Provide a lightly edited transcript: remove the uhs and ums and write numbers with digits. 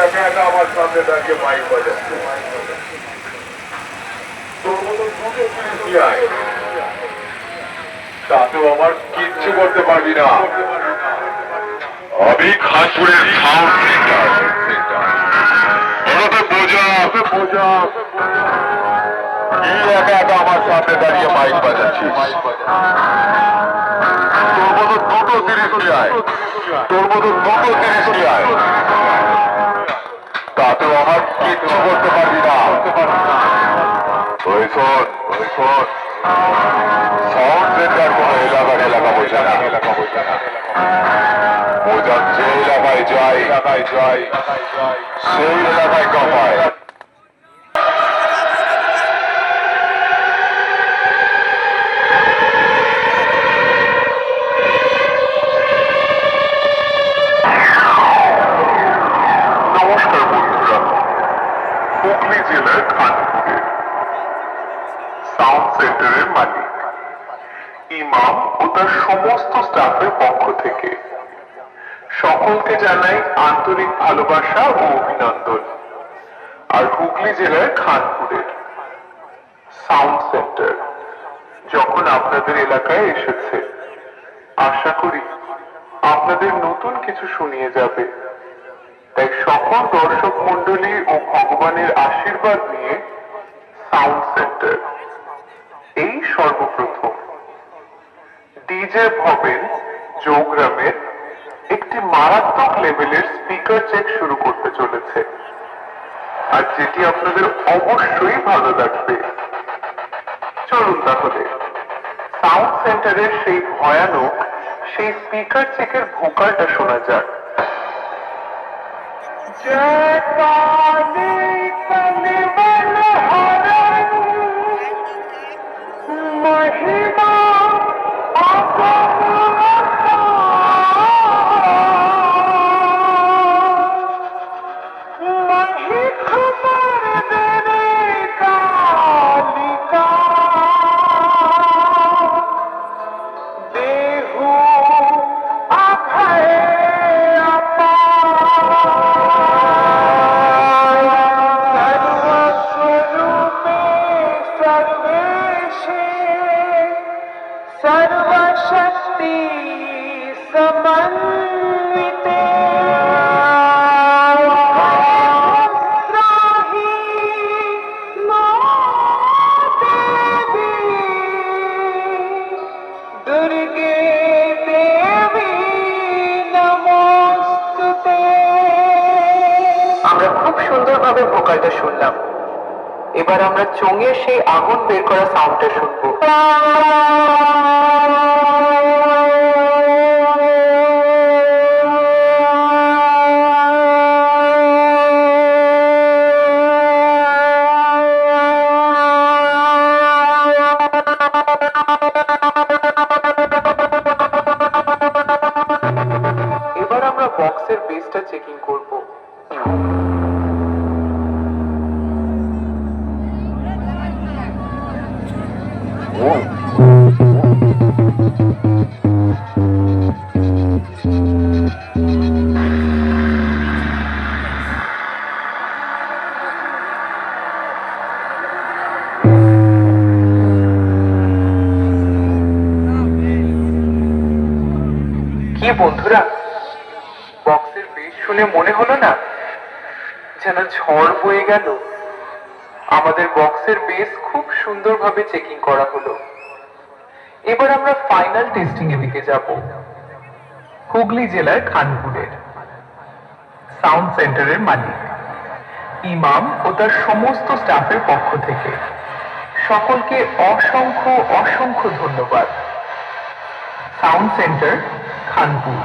একা একা আমার সামনে দাঁড়িয়ে মাইক বাজাচ্ছে। তোর মতো দুটো তাতেও আমার কিচ্ছু করতে পারবি না। আমি খানপুরের সাউন্ড সেন্টার। বোঝা একা একা আমার সামনে দাঁড়িয়ে মাইক বাজাচ্ছিস। তোর মতো দুটো তিরিশ নিয়ে আয়। তাতেও আমার কিচ্ছু করতে পারবি না। ওই শোন সাউন্ড সেন্টার কোন এলাকা বোঝা না। বোঝার যে এলাকায় যাই সেই এলাকায় কামায়। নমস্কার বন্ধুরা, হুগলি জেলার খানপুরে সাউন্ড সেন্টারের মালিক ইমাম ও তার সমস্ত স্টাফের পক্ষ থেকে সকলকে জানাই আন্তরিক ভালোবাসা ও অভিনন্দন। আর হুগলি জেলার খানপুরের সাউন্ড সেন্টার যখন আপনাদের এলাকায় এসেছে, আশা করি আপনাদের নতুন কিছু শুনিয়ে যাবে। তাই সকল দর্শক মন্ডলী ও ভগবানের আশীর্বাদ নিয়ে সাউন্ড সেন্টার এই সর্বপ্রথম ডিজে ভবেন চৌগ্রামের একটি মারাত্মক লেভেলের স্পিকার চেক শুরু করতে চলেছে, আর যেটি আপনাদের অবশ্যই ভালো লাগবে। চলুন তাহলে সাউন্ড সেন্টারের সেই ভয়ানক সেই স্পিকার চেকের ভোকালটা শোনা যাক। सर्वशक्ति समन्विते त्राहि नो देवी दुर्गे देवी नमोस्तुते। আমরা খুব সুন্দরভাবে ভোকালটা শুনলাম। এবার আমরা চোঙের সেই আগুন বের করা সাউন্ডটা শুনবো। এবার আমরা বক্সের বেসটা চেকিং করব। কি বন্ধুরা, বক্সের বেস শুনে মনে হলো না যেন ঝড় বয়ে গেল? আমাদের বক্সের বেস খুব সুন্দরভাবে চেকিং করা হলো। এবার আমরা ফাইনাল টেস্টিং এর দিকে যাব। হুগলি জেলার খানপুরের সাউন্ড সেন্টারের মালিক ইমাম ও তার সমস্ত স্টাফের পক্ষ থেকে সকলকে অসংখ্য অসংখ্য ধন্যবাদ। Sound centre Khanpur.